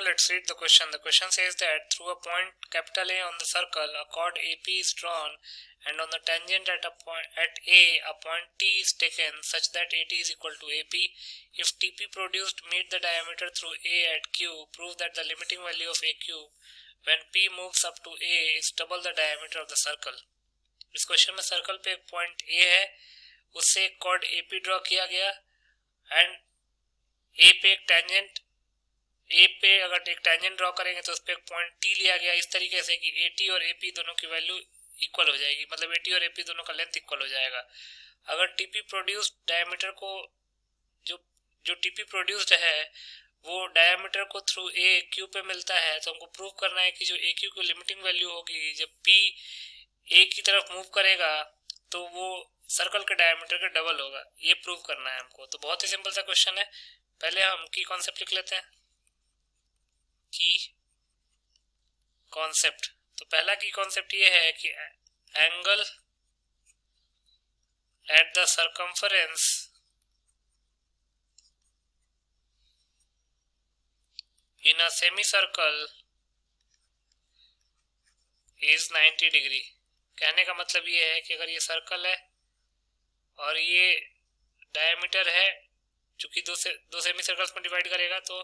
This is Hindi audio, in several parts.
let's read the question. The question says that through a point capital A on the circle, a chord AP is drawn, and on the tangent at a point T is taken such that AT is equal to AP. If TP produced meet the diameter through A at Q, prove that the limiting value of AQ when P moves up to A is double the diameter of the circle. इस क्वेश्चन में सर्कल पे एक पॉइंट A है, उससे एक कॉर्ड AP ड्रॉ किया गया एंड A पे एक टेंजेंट ए पे अगर एक टेंजेंट ड्रॉ करेंगे तो उस पर एक पॉइंट टी लिया गया इस तरीके से कि एटी और एपी दोनों की वैल्यू इक्वल हो जाएगी, मतलब एटी और एपी दोनों का लेंथ इक्वल हो जाएगा. अगर टीपी प्रोड्यूस्ड डायमीटर को जो टीपी प्रोड्यूस्ड है वो डायमीटर को थ्रू ए क्यू पे मिलता है, तो हमको प्रूव करना है कि जो ए क्यू की लिमिटिंग वैल्यू होगी जब पी ए की तरफ मूव करेगा तो वो सर्कल के डायमीटर के डबल होगा. ये प्रूव करना है हमको. तो बहुत ही सिंपल सा क्वेश्चन है. पहले हम की कॉन्सेप्ट लिख लेते हैं. की कॉन्सेप्ट, तो पहला की कॉन्सेप्ट ये है कि angle at the circumference in a semi circle is 90 degree. कहने का मतलब ये है कि अगर ये सर्कल है और ये डायमीटर है, चूंकि दो सेमी सर्कल्स में डिवाइड करेगा तो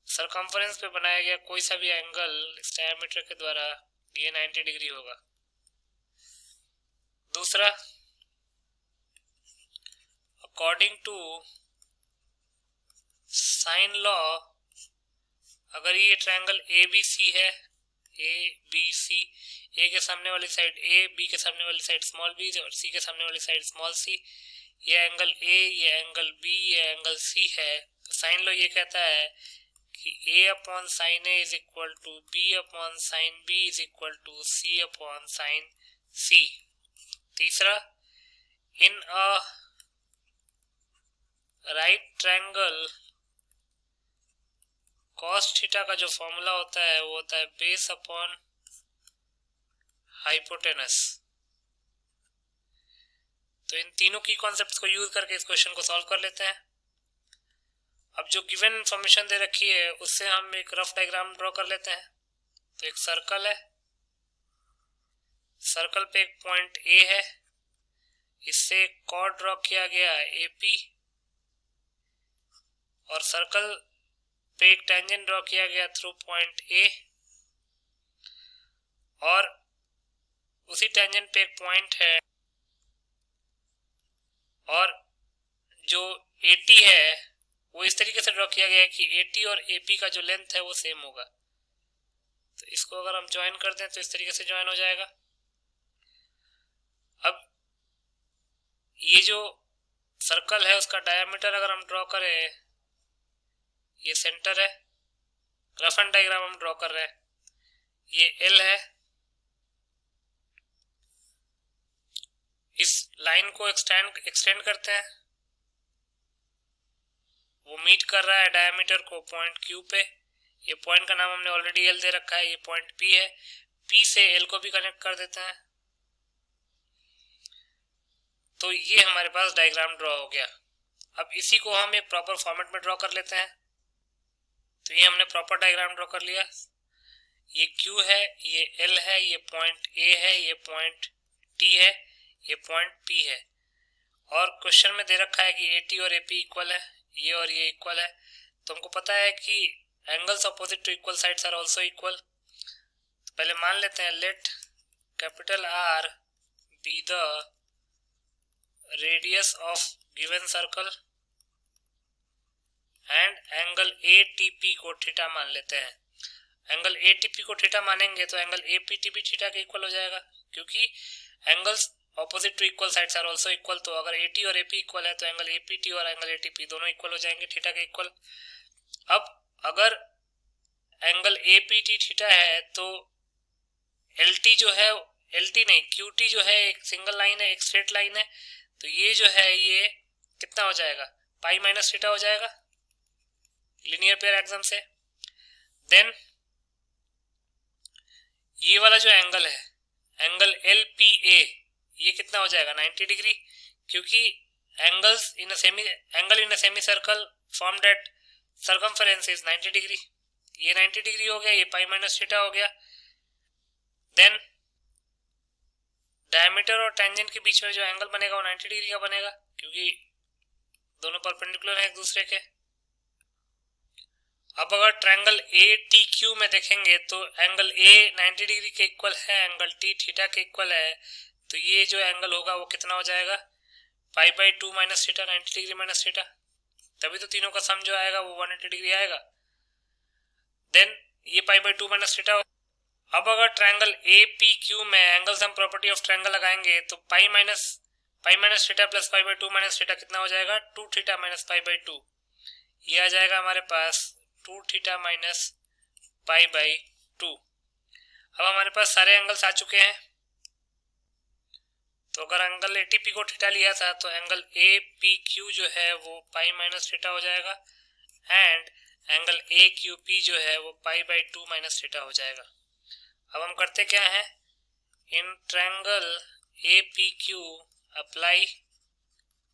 सरकम्फरेंस पे बनाया गया कोई सा भी एंगल इस डायमीटर के द्वारा ये 90 डिग्री होगा. दूसरा, अकॉर्डिंग टू साइन लॉ, अगर ये ट्रायंगल ए बी सी है, ए बी सी, ए के सामने वाली साइड ए, बी के सामने वाली साइड स्मॉल बी और सी के सामने वाली साइड स्मॉल सी, ये एंगल ए, ये एंगल बी, ये एंगल सी है. तो साइन लॉ ये कहता है कि a upon sine A is equal to b upon sine b is equal to c upon sine c. तीसरा, in a right triangle cos theta का जो फॉर्मूला होता है वो होता है बेस अपॉन हाइपोटेनस. तो इन तीनों की कॉन्सेप्ट्स को यूज करके इस क्वेश्चन को सॉल्व कर लेते हैं. अब जो गिवन इंफॉर्मेशन दे रखी है उससे हम एक रफ डायग्राम ड्रॉ कर लेते हैं. तो एक सर्कल है, सर्कल पे एक पॉइंट ए है, इससे एक कॉर्ड ड्रॉ किया गया एपी और सर्कल पे एक टेंजेंट ड्रॉ किया गया थ्रू पॉइंट ए और उसी टेंजेंट पे एक पॉइंट है और जो एटी है वो इस तरीके से ड्रॉ किया गया है कि एटी और एपी का जो लेंथ है वो सेम होगा. तो इसको अगर हम ज्वाइन कर दें तो इस तरीके से ज्वाइन हो जाएगा. अब ये जो सर्कल है उसका डायमीटर अगर हम ड्रॉ करें, ये सेंटर है, रफ एंड डायग्राम हम ड्रॉ कर रहे हैं, ये एल है. इस लाइन को एक्सटेंड करते हैं, वो मीट कर रहा है डायमीटर को पॉइंट क्यू पे. ये पॉइंट का नाम हमने ऑलरेडी एल दे रखा है, ये पॉइंट पी है. पी से एल को भी कनेक्ट कर देते हैं. तो ये हमारे पास डायग्राम ड्रॉ हो गया. अब इसी को हम एक प्रॉपर फॉर्मेट में ड्रॉ कर लेते हैं. तो ये हमने प्रॉपर डायग्राम ड्रॉ कर लिया. ये क्यू है, ये एल है, ये पॉइंट ए है, ये पॉइंट टी है, ये पॉइंट पी है. और क्वेश्चन में दे रखा है कि एटी और एपी इक्वल है, ये और ये इक्वल है. तो हमको पता है कि angles opposite to equal sides are also equal. तो पहले मान लेते हैं let capital R be the radius of given circle and angle A T P को थीटा मान लेते हैं. एंगल ए टी पी को थीटा मानेंगे तो एंगल ए पी टी भी थीटा के इक्वल हो जाएगा, क्योंकि angles opposite to equal sides are also equal. तो अगर एटी और एपी इक्वल है तो एंगल एपीटी और एंगल एटीपी दोनों इक्वल हो जाएंगे, थीटा के इक्वल. अब अगर एंगल एपीटी थीटा है तो एलटी जो है, एलटी नहीं क्यूटी जो है एक सिंगल लाइन है, एक स्ट्रेट लाइन है. तो ये जो है ये कितना हो जाएगा, पाई माइनस थीटा हो जाएगा लीनियर पेयर एक्सम से. देन ये वाला जो एंगल है, एंगल एल पी ए, ये कितना हो जाएगा 90 डिग्री, क्योंकि angles in a semi circle formed at circumference is 90 degree. ये 90 डिग्री हो गया, ये पाई माइनस थीटा हो गया। देन डायमीटर और टेंजेंट के बीच में जो एंगल बनेगा वो 90 डिग्री का बनेगा, क्योंकि दोनों परपेंडिकुलर है एक दूसरे के। अब अगर ट्रायंगल ए टी क्यू में देखेंगे तो एंगल ए 90 डिग्री के इक्वल है, एंगल टी थीटा के इक्वल है, तो ये जो एंगल होगा वो कितना हो जाएगा, पाई by 2 minus theta, 90 degree minus theta, तभी तो तीनों का सम जो आएगा वो 180 डिग्री आएगा। देन ये पाई बाई 2 माइनस थीटा। अब अगर ट्रायंगल ए पी क्यू में angle sum property of triangle लगाएंगे तो पाई minus theta plus pi by 2 minus theta कितना हो जाएगा, 2 थीटा माइनस पाई बाई 2। ये आ जाएगा हमारे पास 2 थीटा माइनस पाई बाई 2। अब हमारे पास सारे एंगल्स आ चुके हैं। तो अगर एंगल एटीपी को थीटा लिया था तो एंगल ए पी क्यू जो है वो पाई माइनस थीटा हो जाएगा, and angle A Q P जो है वो पाई बाई 2 माइनस थीटा हो जाएगा। अब हम करते क्या है, in triangle A P Q apply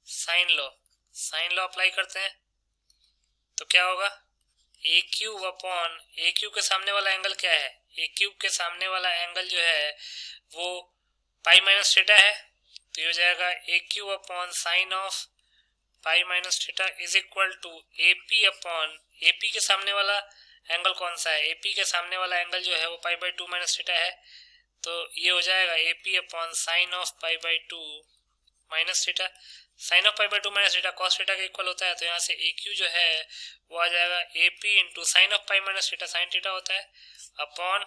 sine law apply करते हैं। तो क्या होगा, A Q upon A Q के सामने वाला एंगल क्या है, ए क्यू के सामने वाला एंगल जो है वो पाई माइनस थीटा है, तो ये हो जाएगा A Q upon sine of pi minus theta is equal to A P upon, A P के सामने वाला एंगल कौन सा है, ए पी के सामने वाला एंगल जो है वो पाई बाई 2 माइनस थीटा है, तो ये हो जाएगा A P upon sine of pi by 2 minus theta. Sine of pi by 2 minus theta cos theta के इक्वल होता है, तो यहाँ से ए क्यू जो है वो आ जाएगा A P into sine of pi minus theta, sine theta होता है, upon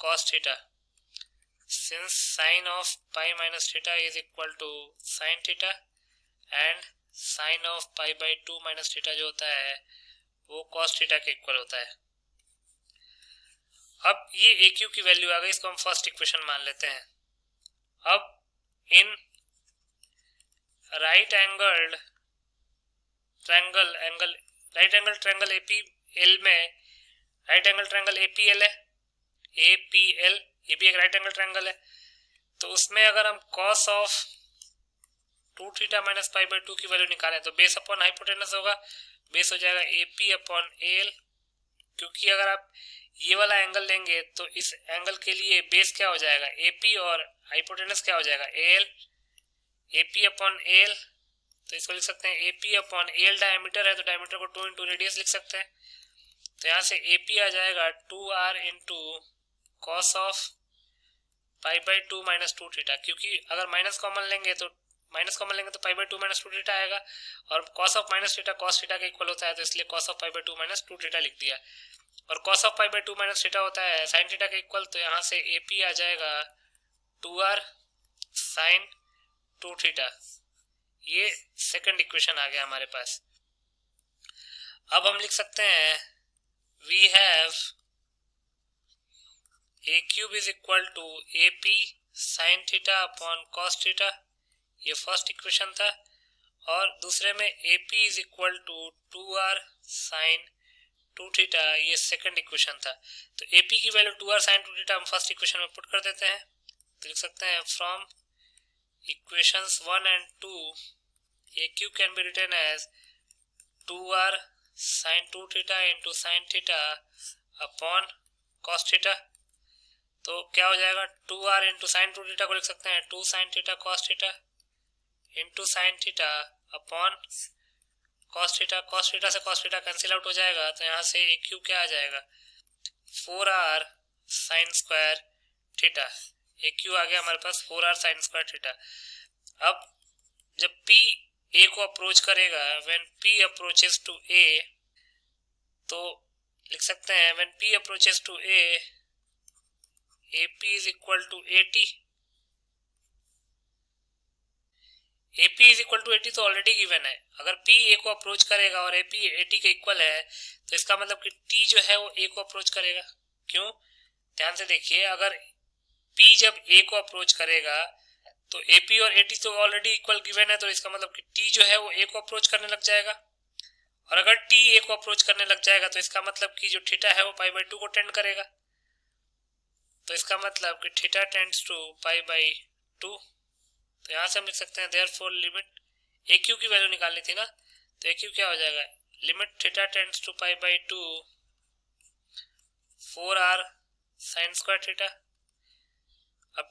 cos theta. Since sine of pi minus theta is equal to sine theta and sine of pi by 2 minus theta जो होता है वो कॉस थीटा के इक्वल होता है। अब ये ए क्यू की वैल्यू आ गई, इसको हम फर्स्ट इक्वेशन मान लेते हैं। अब in right angle triangle APL में, राइट एंगल ट्रायंगल एपीएल है, एपीएल ये भी एक राइट एंगल ट्रायंगल है, तो उसमें अगर हम cos of 2 theta minus pi by 2 की वैल्यू निकालें तो बेस अपॉन हाइपोटेनस होगा, बेस हो जाएगा एपी अपॉन एल, क्योंकि अगर आप ये वाला एंगल लेंगे तो इस एंगल के लिए बेस क्या हो जाएगा, एपी, और हाइपोटेनस क्या हो जाएगा, एल, एपी अपॉन एल। तो इसको लिख सकते हैं एपी अपॉन एल, डायमीटर है तो डायमीटर को 2 इंटू रेडियस लिख सकते हैं, तो यहाँ से एपी आ जाएगा 2r into cos of pi by 2 minus 2 theta, क्योंकि अगर माइनस कॉमन लेंगे तो पाई बाई 2 माइनस 2 थीटा आएगा, और cos of minus theta cos theta के इक्वल होता है, तो इसलिए cos of pi by 2 minus 2 theta लिख दिया, और cos of pi by 2 minus theta होता है साइन थीटा के इक्वल, तो यहाँ से एपी आ जाएगा 2r साइन 2 थीटा। ये सेकंड इक्वेशन आ गया हमारे पास। अब हम लिख सकते हैं we have A Q is equal to A P sine theta upon cos theta, ये फर्स्ट इक्वेशन था, और दूसरे में A P is equal to 2r sine 2 theta, ये सेकंड इक्वेशन था। तो ए पी की वैल्यू 2r साइन 2 थीटा हम फर्स्ट इक्वेशन में पुट कर देते हैं, तो लिख सकते हैं from equations 1 and 2 A Q can be written as 2r sine 2 theta into sine theta upon cos theta. तो क्या हो जाएगा, 2r इंटू साइन 2 थीटा को लिख सकते हैं 2 sine theta cos theta into sine theta upon cos theta. Cos theta से कॉस थीटा कैंसिल आउट हो जाएगा, तो यहाँ से ए क्यू क्या आ जाएगा 4r साइन स्क्वायर थीटा, ए क्यू आ गया हमारे पास 4r साइन स्क्वायर थीटा। अब जब p a को अप्रोच करेगा, when p approaches to a, तो लिख सकते हैं when p approaches to a, AP is equal to 80, AP is equal to 80 तो ऑलरेडी गिवन है। अगर P A को अप्रोच करेगा और AP 80 के इक्वल है, तो इसका मतलब कि T जो है वो A को अप्रोच करेगा। क्यों, ध्यान से देखिए, अगर P जब A को अप्रोच करेगा तो AP और 80 तो ऑलरेडी इक्वल गिवन है, तो इसका मतलब कि T जो है वो A को अप्रोच करने लग जाएगा, और अगर T A को अप्रोच करने लग जाएगा तो इसका मतलब कि जो थीटा है वो पाई बाई 2 को टेंड करेगा, तो इसका मतलब कि theta tends to pi by 2। तो यहाँ से हम लिख सकते हैं देयरफॉर लिमिट ए क्यू की वैल्यू निकालनी थी ना, तो ए क्यू क्या हो जाएगा, limit theta tends to pi by 2 sine square theta. अब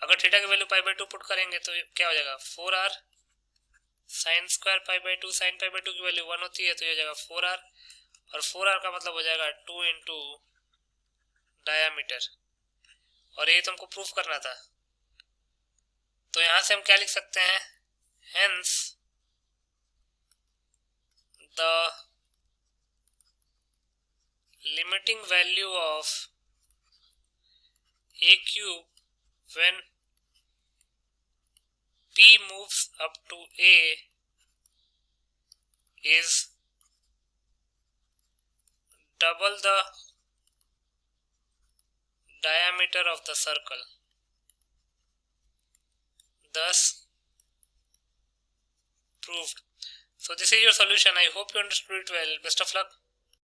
अगर थीटा की वैल्यू π/2 पुट करेंगे तो क्या हो जाएगा 4r साइन स्क्वायर π/2। साइन π/2 की वैल्यू 1 होती है तो ये हो जाएगा 4r, और 4r का मतलब हो जाएगा 2 इंटू डायामीटर, और ये तुमको प्रूफ करना था। तो यहां से हम क्या लिख सकते हैं, hence the limiting value of a cube when p moves up to a is double the diameter of the circle. Thus proved. So this is your solution. I hope you understood it well. Best of luck.